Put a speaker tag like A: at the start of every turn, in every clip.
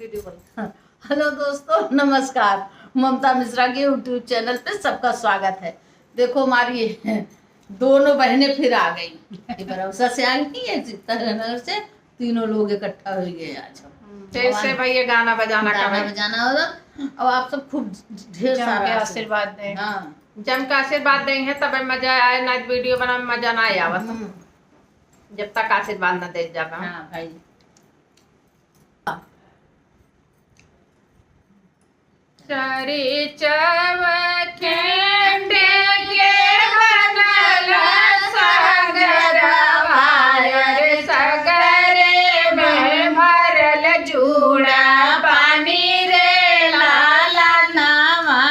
A: Hello दोस्तों, नमस्कार। ममता मिश्रा के यूट्यूब चैनल पे सबका स्वागत है। देखो हमारी दोनों बहनें फिर आ गई। भरोसा से आई है सीतानगर से, तीनों लोग इकट्ठा हो गए आज।
B: जैसे भाई ये गाना बजाना
A: होगा। अब आप सब खूब ढेर सारा
B: आशीर्वाद दें।
A: हाँ,
B: जम का आशीर्वाद देंगे तब मजा आए ना, वीडियो बना में मजा ना आया जब तक आशीर्वाद न दे जाना।
A: हाँ भाई।
B: चरी चव खेंडे के बनल सगरवा, रे सगरे में भरल जूड़ा पानी रे लाला नावा,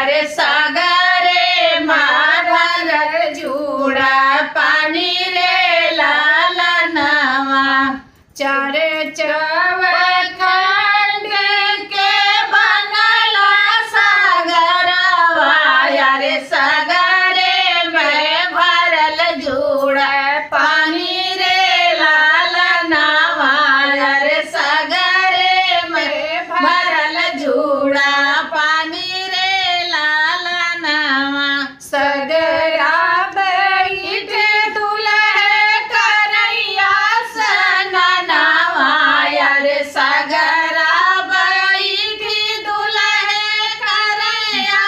B: रे सगरे में भरल जूड़ा पानी रे लाला नावा। चारे चव सगरे में भरल जूड़ा पानी रे लाला नावा, रे सगरे में भरल जूड़ा पानी रे लाला नावा। सगरा बैठे दुल्हे करैया सननावा, रे सगरा बैठी दुल्हे करैया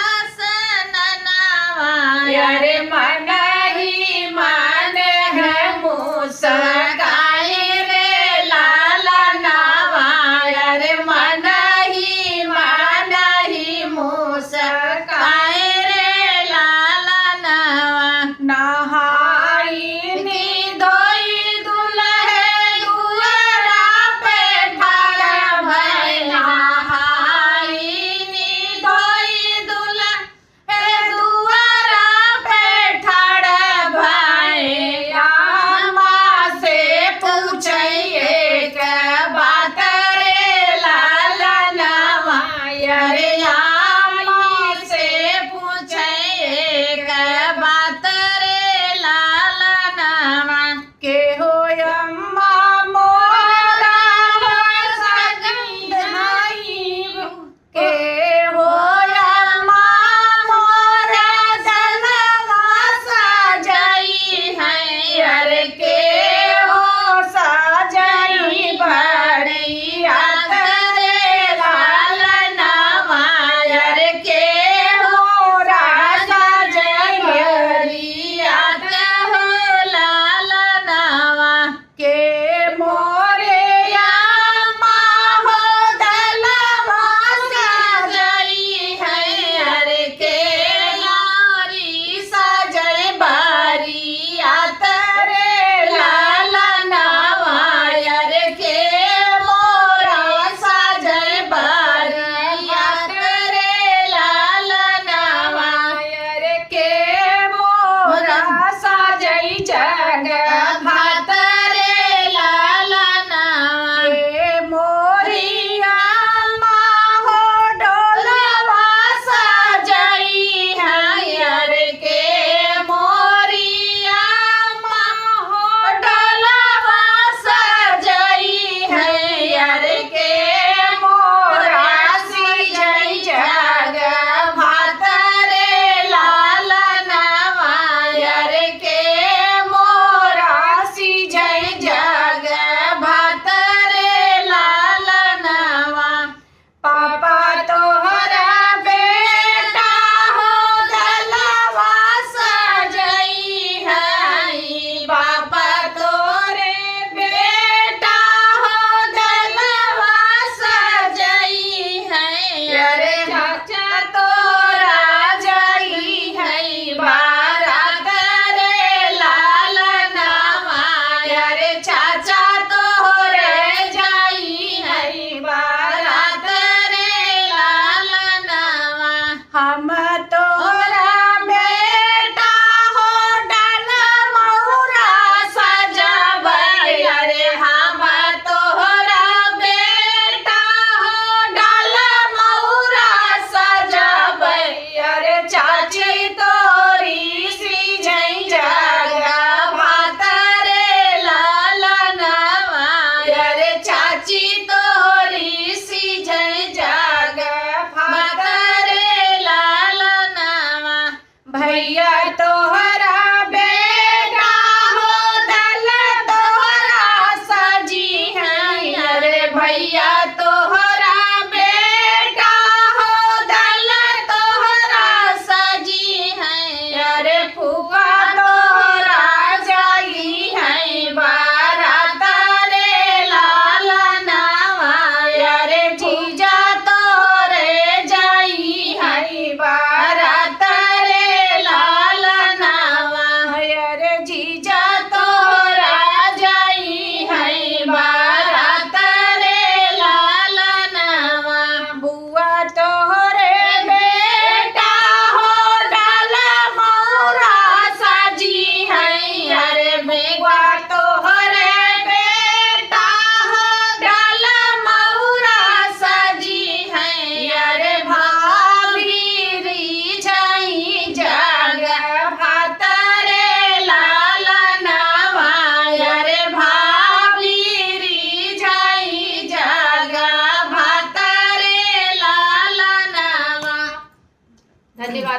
B: अरे मन ही मन है मुस्काए रे लाला नावा, अरे मन ही मुस्काए रे लाला नावा। नहाई नी धोई दुल्हे दुआरा पे ठाड़ा भई, नहाई नी धोई दुल्हे दुआरा से पूछिए के बात रे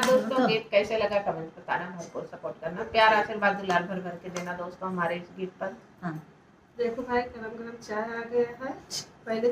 B: धन्यवाद दोस्तों। गीत कैसे लगा कमेंट बताना, भरपूर सपोर्ट करना, प्यार आशीर्वाद दुलार भर भर के देना दोस्तों हमारे इस गीत पर।
A: हाँ
C: देखो भाई गरम गरम चाय आ गया है। पहले